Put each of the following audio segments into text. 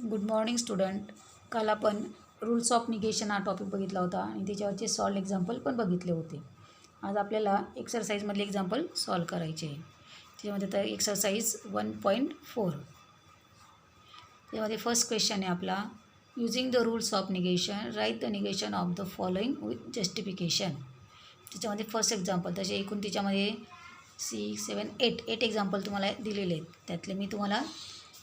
Good morning student. काल आपण rules of negation हा टॉपिक बघितला होता आणि त्याच्यावरचे सॉल्व एक्झाम्पल पण बघितले होते. आज आपल्याला एक्सरसाइजमधले एक्झाम्पल सॉल्व करायचे आहे. त्याच्यामध्ये तर एक्सरसाइज 1.4. त्यामध्ये फर्स्ट क्वेश्चन आहे आपला, using the rules of negation write the negation of the following with justification. त्याच्यामध्ये फर्स्ट एक्झाम्पल तसे एकूण त्याच्यामध्ये 6, 7, 8 एक्झाम्पल तुम्हाला दिलेले आहेत. त्यातले मी तुम्हाला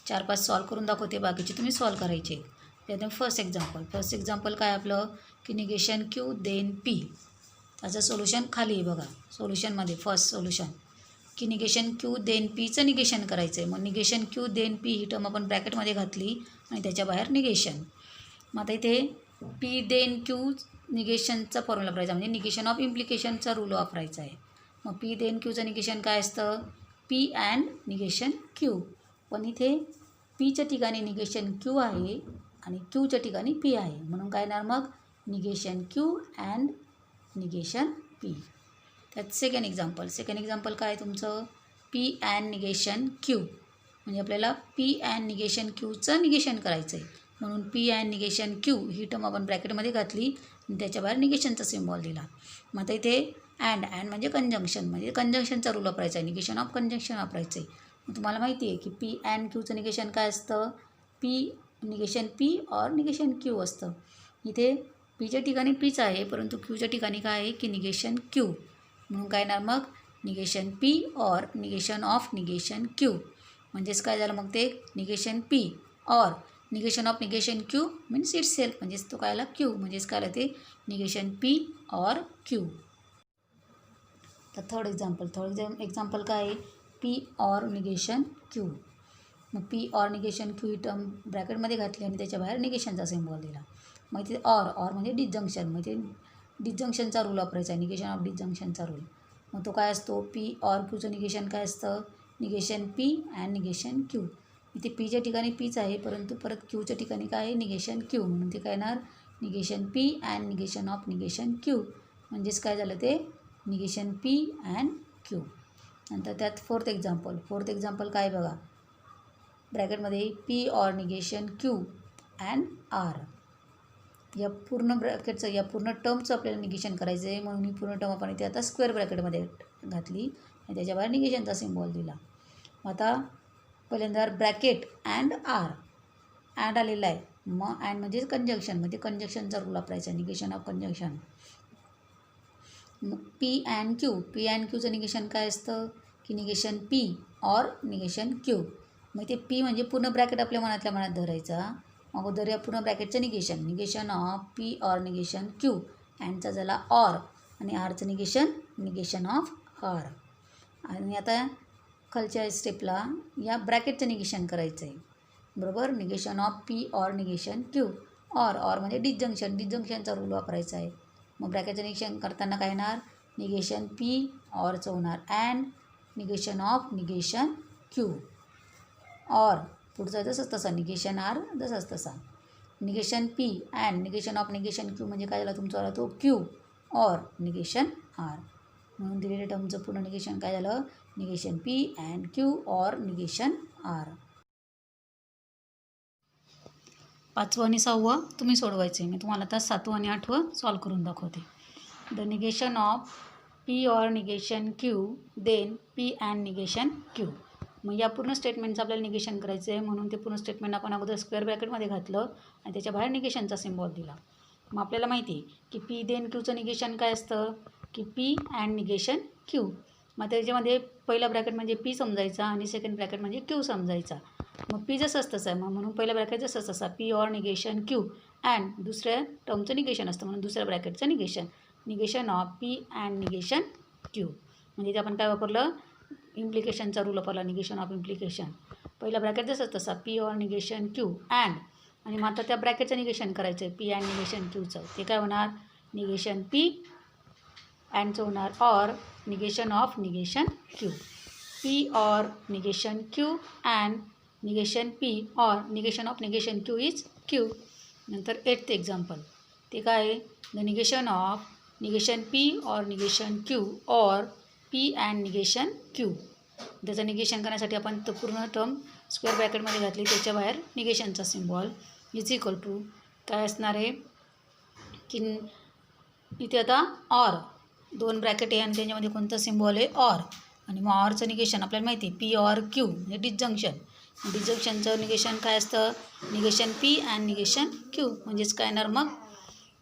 4-5 सॉल्व करून दाखवते, बाकीचे तुम्ही सॉल्व करायचे. त्यातून फर्स्ट एक्झाम्पल काय आपलं की निगेशन क्यू देन पी. त्याचं सोल्युशन खाली आहे बघा. सोल्युशनमध्ये फर्स्ट सोल्युशन की निगेशन क्यू देन पीचं निगेशन करायचं आहे. मग निगेशन क्यू देन पी ही टर्म आपण ब्रॅकेटमध्ये घातली आणि त्याच्या बाहेर निगेशन. मग आता इथे पी देन क्यू निगेशनचा फॉर्म्युला वापरायचा, म्हणजे निगेशन ऑफ इम्प्लिकेशनचा रूल वापरायचा आहे. मग पी देन क्यूचं निगेशन काय असतं, पी अँड निगेशन क्यू. पण इथे पीच्या ठिकाणी निगेशन क्यू आहे आणि क्यूच्या ठिकाणी पी आहे, म्हणून काय येणार मग negation Q and negation P. त्यात सेकंड एक्झाम्पल काय आहे तुमचं, पी अँड निगेशन क्यू. म्हणजे आपल्याला पी अँड निगेशन क्यूचं निगेशन करायचं आहे, म्हणून P and negation Q he term आपण ब्रॅकेटमध्ये घातली आणि त्याच्या बाहेर निगेशनचा सिम्बॉल दिला. मग आता इथे अँड म्हणजे कंजंक्शनचा रूल वापरायचा आहे, निगेशन ऑफ कंजंक्शन वापरायचं आहे. तुम्हाला माहिती आहे की पी अँड क्यूचं निगेशन काय असतं, पी निगेशन पी और निगेशन क्यू असतं. इथे पीच्या ठिकाणी पीच आहे, परंतु क्यूच्या ठिकाणी काय आहे की निगेशन क्यू, म्हणून काय येणार मग निगेशन पी और निगेशन ऑफ निगेशन क्यू. म्हणजेच काय झालं मग ते निगेशन पी और negation of negation Q means it self, म्हणजेच तो काय आला क्यू, म्हणजेच काय आलं ते निगेशन पी और क्यू. तर थर्ड एक्झाम्पल काय आहे, पी और निगेशन क्यू. मग पी और निगेशन क्यू ही टर्म ब्रॅकेटमध्ये घातली आणि त्याच्या बाहेर निगेशनचा सिम्बॉल दिला. मग इथे और म्हणजे डिसजंक्शन, म्हणजे डिसजंक्शनचा रूल वापरायचा आहे, निगेशन ऑफ डिसजंक्शनचा रूल. मग तो काय असतो, पी और क्यूचं निगेशन काय असतं, negation P and negation Q. इथे पीच्या ठिकाणी पीच आहे, परंतु परत क्यूच्या ठिकाणी काय आहे निगेशन क्यू, म्हणून ते काय येणार negation P and negation of negation q. म्हणजेच काय झालं ते निगेशन पी अँड क्यू. नंतर त्यात फोर्थ एक्झाम्पल काय बघा, ब्रॅकेटमध्ये पी और निगेशन क्यू अँड आर. या पूर्ण ब्रॅकेटचं, या पूर्ण टर्मचं आपल्याला निगेशन करायचं आहे, म्हणून ही पूर्ण टर्म आपण इथे आता स्क्वेअर ब्रॅकेटमध्ये घातली आणि त्याच्या बाहेर निगेशनचा सिम्बॉल दिला. आता पहिल्यांदा ब्रॅकेट अँड आर, अँड आलेला आहे, मग अँड म्हणजे कंजंक्शन, म्हणजे कंजंक्शनचा रूल वापरायचा आहे, निगेशन ऑफ कंजंक्शन. मग पी अँड क्यूचं निगेशन काय असतं की निगेशन पी और निगेशन क्यू. मग ते पी म्हणजे पूर्ण ब्रॅकेट आपल्या मनातल्या मनात धरायचा. अगोदर या पूर्ण ब्रॅकेटचं निगेशन ऑफ पी और निगेशन क्यू, अँडचा झाला और आणि आरचं निगेशन ऑफ आर. आणि आता खालच्या स्टेपला या ब्रॅकेटचं निगेशन करायचं आहे, बरोबर. निगेशन ऑफ पी और निगेशन क्यू, और म्हणजे डिसजंक्शनचा रूल वापरायचा आहे. मग ब्रॅकेटचं निगेशन करताना काय येणार, निगेशन पी ऑरचं होणार and negation of negation q, और पुढचं जसंच तसा निगेशन आर जसंच तसा, negation P and negation of negation q, म्हणजे काय झाला तुमचा आला तो क्यू और निगेशन आर. म्हणून दिलेल्या टर्मचं पूर्ण निगेशन काय झालं, निगेशन पी अँड क्यू और निगेशन आर. 5वं आणि 6वं तुम्ही सोडवायचं आहे. मी तुम्हाला आता 7वं आणि 8वं सॉल्व करून दाखवते. द निगेशन ऑफ पी और negation Q then P and negation q. मग या पूर्ण स्टेटमेंटचं आपल्याला निगेशन करायचं आहे, म्हणून ते पूर्ण स्टेटमेंट आपण अगोदर स्क्वेअर ब्रॅकेटमध्ये घातलं आणि त्याच्या बाहेर निगेशनचा सिम्बॉल दिला. मग आपल्याला माहिती आहे की पी देन क्यूचं निगेशन काय असतं की पी अँड निगेशन क्यू. मग त्याच्यामध्ये पहिला ब्रॅकेट म्हणजे पी समजायचा आणि सेकंड ब्रॅकेट म्हणजे क्यू समजायचा. मग पी जसंच तसं आहे, म्हणून पहिल्या ब्रॅकेट जसंच तसा पी और निगेशन क्यू अँड दुसऱ्या टर्मचं निगेशन असतं, म्हणून दुसऱ्या ब्रॅकेटचं negation of P and negation q. म्हणजे इथे आपण काय वापरलं, इम्प्लिकेशनचा रूल वापरला, निगेशन ऑफ इम्प्लिकेशन. पहिला ब्रॅकेट जसंच तसा पी और निगेशन क्यू अँड, आणि मग आता त्या ब्रॅकेटचं निगेशन करायचं आहे पी अँड निगेशन क्यूचं. ते काय होणार निगेशन पी अँडचं होणार और negation of negation q, p और negation Q and negation p और negation of negation q is q. नंतर 8th एक्झाम्पल ते काय आहे, the negation of negation p और निगेशन क्यू और पी अँड निगेशन क्यू. त्याचं निगेशन करण्यासाठी आपण तो पूर्ण टर्म स्क्वेअर ब्रॅकेटमध्ये घातली त्याच्या बाहेर निगेशनचा सिम्बॉल इज इक्वल टू काय असणार आहे की इथे आता ऑर 2 ब्रॅकेट आहे आणि त्याच्यामध्ये कोणतं सिम्बॉल आहे ऑर आणि मग ऑरचं निगेशन आपल्याला माहिती आहे पी ऑर क्यू म्हणजे डिसजंक्शन. डिसजंक्शनचं निगेशन काय असतं negation P and negation q म्हणजेच काय येणार मग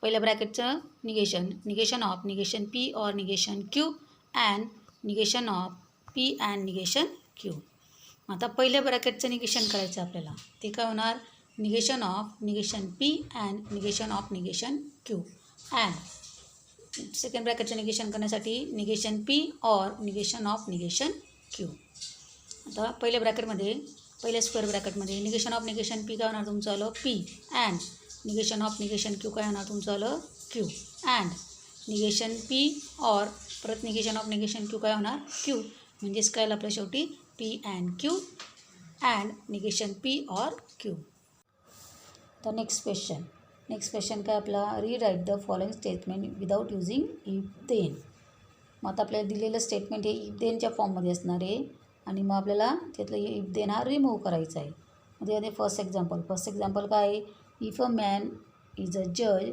पहिल्या ब्रॅकेटचं negation of negation P or negation Q and negation of P and negation Q. आता पहिल्या ब्रॅकेटचं निगेशन करायचं आपल्याला ते काय होणार negation of negation P and negation of negation Q and second ब्रॅकेटचं निगेशन करण्यासाठी negation P or negation of negation Q. आता पहिल्या ब्रॅकेटमध्ये पहिल्या स्क्वेअर ब्रॅकेटमध्ये निगेशन ऑफ निगेशन पी काय होणार तुमचं आलं P and negation of negation Q काय होणार तुमचं आलं Q and negation P or परत निगेशन ऑफ निगेशन क्यू काय होणार क्यू म्हणजेच काय आपल्या शेवटी P and Q and negation P or Q. तर नेक्स्ट क्वेश्चन काय आपला rewrite the following statement without using if then. मग आता आपल्याला दिलेलं स्टेटमेंट हे इफ देनच्या फॉर्ममध्ये असणार आहे आणि मग आपल्याला त्यातलं इफ देन हा रिमूव्ह करायचा आहे. मग त्यामध्ये फर्स्ट एक्झाम्पल काय आहे if a man is a जज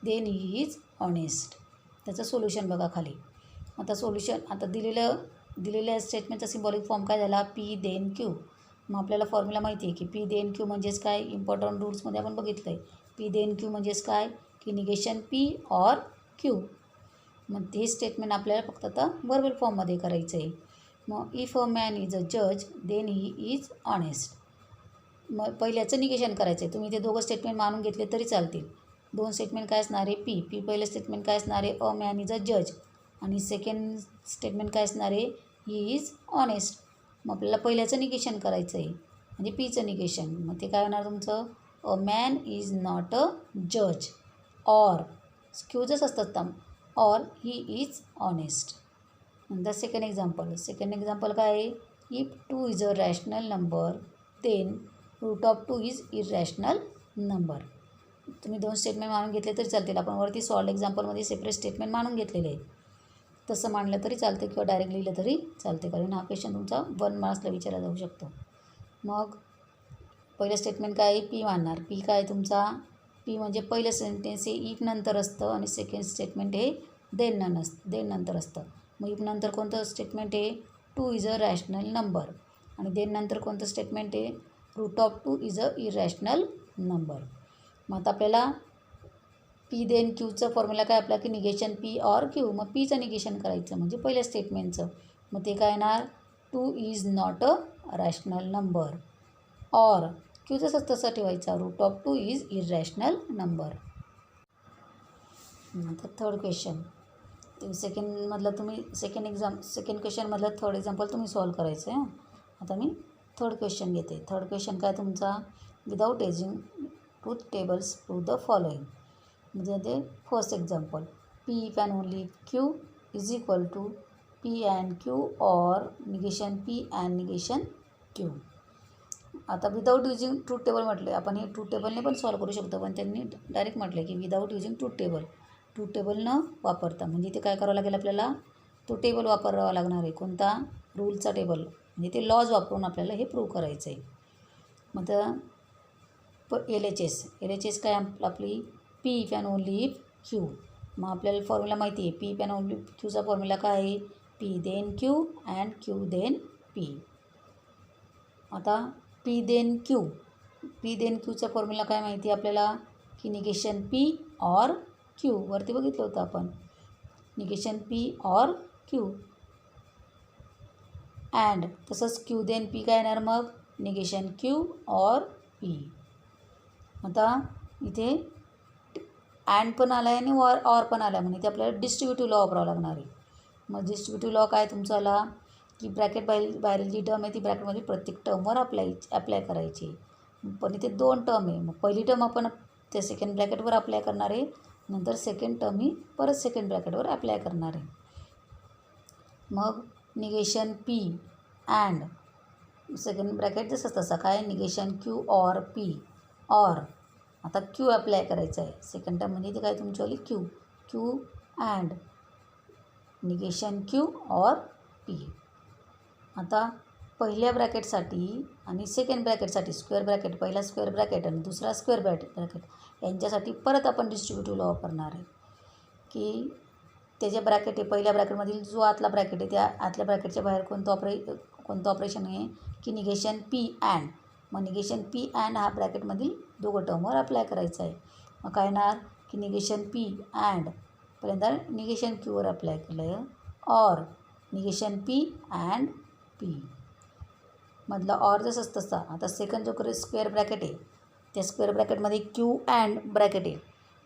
देन ही इज ऑनेस्ट. त्याचं सोल्युशन बघा खाली. आता दिलेल्या स्टेटमेंटचा सिम्बॉलिक फॉर्म काय झाला पी देन क्यू. मग आपल्याला फॉर्म्युला माहिती आहे की पी देन क्यू म्हणजेच काय इम्पॉर्टंट रूल्समध्ये आपण बघितलं आहे पी देन क्यू म्हणजेच काय की निगेशन पी ऑर क्यू. मग हे स्टेटमेंट आपल्याला फक्त आता वर्बल फॉर्ममध्ये करायचं आहे. मग if a man is a जज देन ही इज ऑनेस्ट. मग पहिल्याचं निगेशन करायचं आहे. तुम्ही ते दोघं स्टेटमेंट मानून घेतले तरी चालतील. 2 स्टेटमेंट काय असणार आहे पी पहिलं स्टेटमेंट काय असणार आहे अ मॅन इज अ जज आणि सेकंड स्टेटमेंट काय असणार आहे ही इज ऑनेस्ट. मग आपल्याला पहिल्याचं निगेशन करायचं आहे म्हणजे पीचं निगेशन. मग ते काय होणार तुमचं a man is not a जज ऑर क्यूजच असतात ऑर ही इज ऑनेस्ट. नंतर सेकंड एक्झाम्पल काय आहे if 2 is a rational number then root of 2 is irrational number. तुम्ही 2 स्टेटमेंट मानून घेतले तरी चालतील. आपण वरती सॉल्व एक्झाम्पलमध्ये सेपरेट स्टेटमेंट मानून घेतलेले आहे. तसं मांडलं तरी चालते किंवा डायरेक्ट लिहिलं तरी चालते कारण हा क्वेश्चन तुमचा 1 मार्क्सला विचारला जाऊ शकतो. मग पहिलं स्टेटमेंट काय आहे पी मानणार. पी काय तुमचा पी म्हणजे पहिलं सेंटेन्स हे इफ नंतर असतं आणि सेकंड स्टेटमेंट हे देन नंतर असतं. मग इफ नंतर कोणतं स्टेटमेंट आहे 2 इज अ रॅशनल नंबर आणि देन नंतर कोणतं स्टेटमेंट आहे root of 2 is a irrational number. मग आता आपल्याला पी देन क्यूचं फॉर्म्युला काय आपला की निगेशन पी ऑर क्यू. मग पीचं निगेशन करायचं म्हणजे पहिल्या स्टेटमेंटचं. मग ते काय येणार 2 is not a rational number or क्यूचं तसं ठेवायचा root of 2 is irrational number. आता थर्ड क्वेश्चन सेकंड क्वेश्चनमधलं थर्ड एक्झाम्पल तुम्ही सॉल्व करायचं आहे. आता मी थर्ड क्वेश्चन घेते. थर्ड क्वेश्चन काय तुमचा without using truth tables prove the following. म्हणजे ते first example P if and only Q is equal to P and Q or negation P and negation Q. आता विदाऊट युजिंग ट्रूथ टेबल म्हटले आपण हे truth टेबलने पण solve करू शकतो पण त्यांनी डायरेक्ट म्हटलं की विदाऊट युजिंग ट्रूथ टेबल न वापरता म्हणजे ते काय करावं लागेल आपल्याला तो टेबल वापरावा लागणार आहे. कोणता रूलचा टेबल म्हणजे ते लॉज वापरून आपल्याला हे प्रूव्ह करायचं आहे. मग तर एल एच एस काय आपली P if and only if Q. मग आपल्याला फॉर्म्युला माहिती आहे पी इफ अँड ओनली क्यूचा फॉर्म्युला काय आहे P then Q and Q then P. आता पी देन क्यूचा फॉर्म्युला काय माहिती आहे आपल्याला की निगेशन पी ऑर क्यू. वरती बघितलं होतं आपण negation P or Q and तसंच क्यू देन पी काय येणार मग निगेशन क्यू ऑर पी. आता इथे अँड पण आला आहे आणि ऑर पण आला आहे म्हणजे ते आपल्याला डिस्ट्रीब्युटिव्ह लॉ वापरावा लागणार आहे. मग डिस्ट्रीब्युटिव्ह लॉ काय तुमचा आला की ब्रॅकेट बाहेरील जी टर्म आहे ती ब्रॅकेटमध्ये प्रत्येक टर्मवर अप्लाय करायची. पण इथे 2 टर्म आहे. मग पहिली टर्म आपण त्या सेकंड ब्रॅकेटवर अप्लाय करणार आहे नंतर सेकंड टर्म ही परत सेकंड ब्रॅकेटवर अप्लाय करणार आहे. मग negation P and second bracket जसं तसं काय negation Q or P or आता क्यू अप्लाय करायचं आहे सेकंड टर्म म्हणजे ते काय तुमच्यावाली Q and negation Q or P. आता पहिल्या ब्रॅकेटसाठी आणि सेकंड ब्रॅकेटसाठी स्क्वेअर ब्रॅकेट, पहिला स्क्वेअर ब्रॅकेट आणि दुसरा स्क्वेअर ब्रॅकेट यांच्यासाठी परत आपण डिस्ट्रीब्युटिव्ह लॉ वापरणार आहे की ते जे ब्रॅकेट आहे पहिल्या ब्रॅकेटमधील जो आतला ब्रॅकेट आहे त्या आतल्या ब्रॅकेटच्या बाहेर कोणतं ऑपरेशन आहे की निगेशन पी अँड. मग निगेशन पी अँड हा ब्रॅकेटमधील दोघं टर्मवर अप्लाय करायचा आहे. मग काय येणार की निगेशन पी अँड पहिल्यांदा निगेशन क्यूवर अप्लाय केलं आहे or negation P and P मधला ऑर जसंच तसा. आता सेकंड जो स्क्वेअर ब्रॅकेट आहे त्या स्क्वेअर ब्रॅकेटमध्ये क्यू अँड ब्रॅकेट आहे.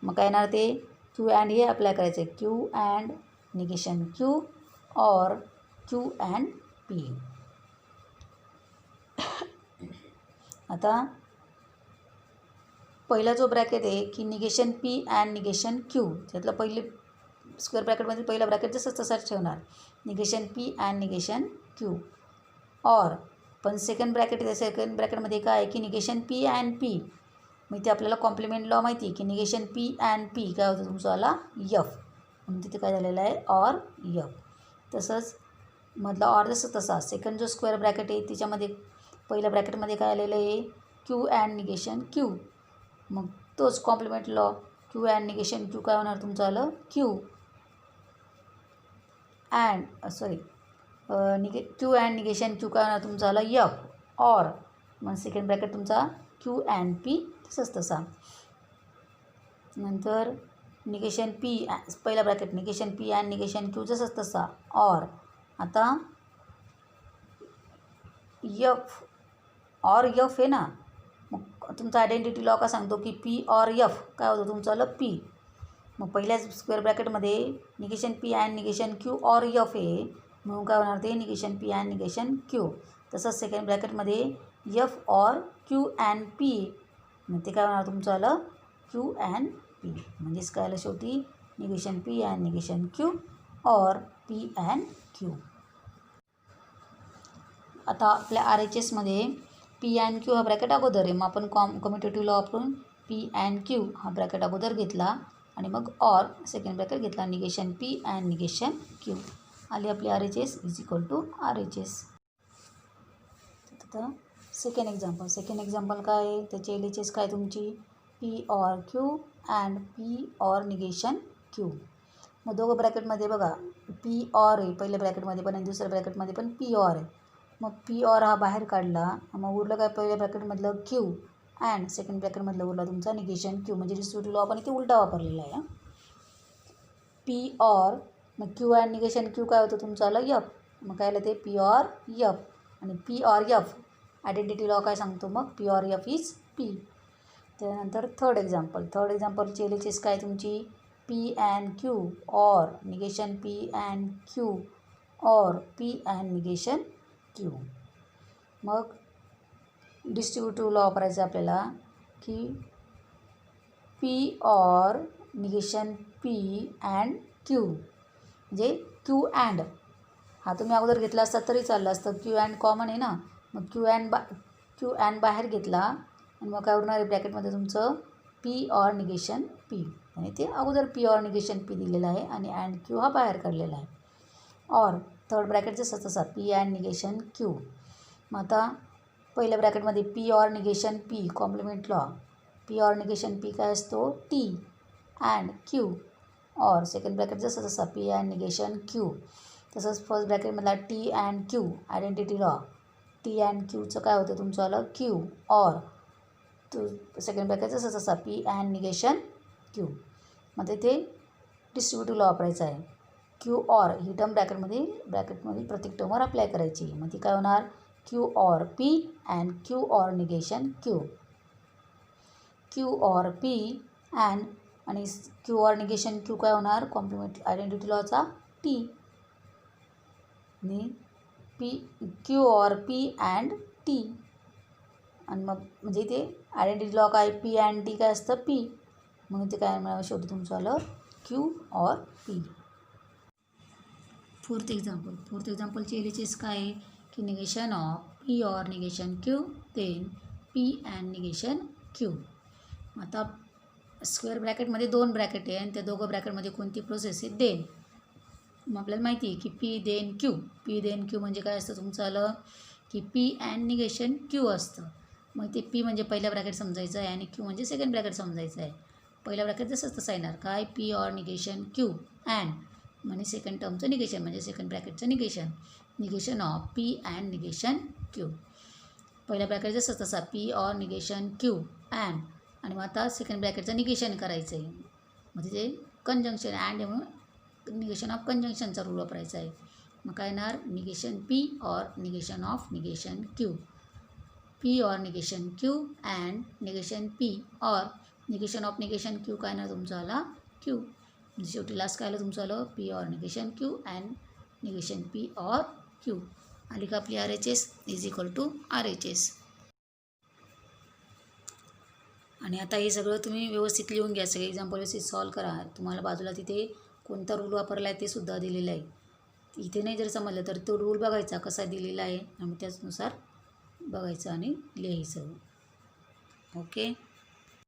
मग काय येणार ते क्यू अँड हे अप्लाय करायचं आहे Q and negation Q or Q and P. आता पहिला जो ब्रॅकेट आहे की negation P and negation Q त्यातलं पहिले स्क्वेअर ब्रॅकेटमध्ये पहिला ब्रॅकेट जसंच तसाच ठेवणार negation P and negation Q or. पण सेकंड ब्रॅकेट आहे सेकंड ब्रॅकेटमध्ये काय आहे की निगेशन पी अँड पी. मग इथे आपल्याला कॉम्प्लिमेंट लॉ माहिती आहे की निगेशन पी अँड पी काय होतं तुमचावाला यफ म्हणून तिथे काय झालेलं आहे ऑर यफ. तसंच मधला ऑर जसं तसा सेकंड जो स्क्वेअर ब्रॅकेट आहे त्याच्यामध्ये पहिल्या ब्रॅकेटमध्ये काय आलेलं आहे क्यू अँड निगेशन क्यू. मग तोच complement law q and negation Q काय होणार तुमचं आलं Q and Q and negation Q काय होणार तुमचं आलं यफ ऑर. मग सेकंड ब्रॅकेट तुमचा क्यू अँड पी तसंच तसा. नंतर निगेशन पी पहिला bracket negation P and negation q जसंच तसा ऑर. आता यफ ऑर यफ आहे ना मग तुमचा आयडेंटिटी लॉ का सांगतो की पी ऑर यफ काय होतं तुमचं आलं पी. मग पहिल्या स्क्वेअर ब्रॅकेटमध्ये negation P and negation Q or F आहे म्हणून काय होणार ते negation P and negation Q. तसंच सेकंड ब्रॅकेटमध्ये F or Q and P मग ते काय होणार तुमचं आलं क्यू अँड पी. म्हणजेच काय आलं शेवटी negation P and negation Q or p and q. आता आपल्या आर एच एसमध्ये पी अँड क्यू हा ब्रॅकेट अगोदर आहे. मग आपण कम्युटेटिव्ह लॉ वापरून पी अँड क्यू हा ब्रॅकेट अगोदर घेतला आणि मग ऑर सेकंड ब्रॅकेट घेतला negation P and negation q. आली आपली R H S is equal to R H S. आता सेकंड एक्झाम्पल काय आहे त्याची एल एच एस काय तुमची P or Q and P or negation q. मग दोघं ब्रॅकेटमध्ये बघा पी ऑर आहे पहिल्या ब्रॅकेटमध्ये पण आणि दुसऱ्या ब्रॅकेटमध्ये पण पी ऑर आहे. मग पी ऑर हा बाहेर काढला मग उरलं काय पहिल्या ब्रॅकेटमधलं क्यू अँड सेकंड ब्रॅकेटमधलं उरला तुमचा निगेशन क्यू. म्हणजे डिस्ट्रीब्युटिव्ह लॉ आपण इथे उलटा वापरलेला आहे. पी ऑर मग क्यू अँड निगेशन क्यू काय होतं तुमचं आलं यफ. मग काय आलं ते पी ऑर यफ आणि P or F identity law काय सांगतो मग P or F is P. त्यानंतर थर्ड एक्झाम्पलची एल एच एस काय तुमची P and Q or negation P and Q or p and negation q. मग डिस्ट्रीब्युटिव्ह लॉ वापरायचा आपल्याला की P or negation P and Q म्हणजे क्यू अँड हा तुम्ही अगोदर घेतला असता तरी चाललं असतं. क्यू अँड कॉमन आहे ना मग क्यू अँड बाहेर घेतला आणि मग काय उरणार आहे ब्रॅकेटमध्ये तुमचं पी ऑर निगेशन पी आणि ते अगोदर पी ऑर निगेशन पी दिलेलं आहे आणि अँड क्यू हा बाहेर काढलेला आहे. ऑर थर्ड ब्रॅकेट जसं तसा पी अँड निगेशन क्यू. मग आता पहिल्या ब्रॅकेटमध्ये P or negation P complement law P or negation P काय असतो T and Q or second bracket जसं तसा पी अँड निगेशन क्यू. तसंच फर्स्ट ब्रॅकेटमधला T and Q identity law T and क्यूचं काय होतं तुमचं आलं क्यू ऑर सेकंड ब्रॅकेट जसं तसा पी अँड निगेशन क्यू. मग ते डिस्ट्रीब्युटिव्ह लॉ वापरायचा आहे. क्यू ऑर ही टर्म ब्रॅकेटमध्ये प्रत्येक टर्मवर अप्लाय करायची. मग ती काय होणार Q or p and Q or negation Q. Q or p and आणि क्यू ऑर निगेशन क्यू काय होणार कॉम्प्लिमेंट आयडेंटिटी लॉचा टी आणि P Q or p and T आणि मग म्हणजे ते आयडेंटिटी लॉ काय पी अँड टी काय असतं पी म्हणून ते काय मिळावं शेवटी तुमचं आलं क्यू ऑर पी. फोर्थ एक्झाम्पलची एल एच एस काय आहे की negation of P or negation Q then P and negation Q. आता स्क्वेअर ब्रॅकेटमध्ये दोन ब्रॅकेट आहे आणि त्या दोघं ब्रॅकेटमध्ये कोणती प्रोसेस आहे देन. मग आपल्याला माहिती आहे की पी देन क्यू म्हणजे काय असतं तुमचं आलं की पी अँड निगेशन क्यू असतं. मग ते पी म्हणजे पहिल्या ब्रॅकेट समजायचं आहे आणि क्यू म्हणजे सेकंड ब्रॅकेट समजायचं आहे. पहिल्या ब्रॅकेट जसंच तसं येणार काय P or negation Q and म्हणजे सेकंड टर्मचं निगेशन म्हणजे सेकंड ब्रॅकेटचं negation of P and negation Q. पहिल्या ब्रॅकेट जसंच तसा P or negation Q and आणि मग आता सेकंड ब्रॅकेटचं निगेशन करायचं आहे. मग तिथे कंजंक्शन अँड म्हणून निगेशन ऑफ कंजंक्शनचा रूल वापरायचा आहे. मग काय येणार negation P or negation of negation q. P or negation Q and negation P or negation of negation Q काय येणार तुमचं आला क्यू. शेवटी लास्ट काय आलं तुमचं आलं p or negation Q and negation P or q. आली का आपली RHS is equal to RHS. आणि आता हे सगळं तुम्ही व्यवस्थित लिहून घ्या. सगळे एक्झाम्पल व्यवस्थित सॉल्व करा. तुम्हाला बाजूला तिथे कोणता रूल वापरला आहे ते सुद्धा दिलेलं आहे. इथे नाही जर समजलं तर तो रूल बघायचा कसा दिलेला आहे आणि त्याचनुसार बघायचं आणि लिहायचं. ओके.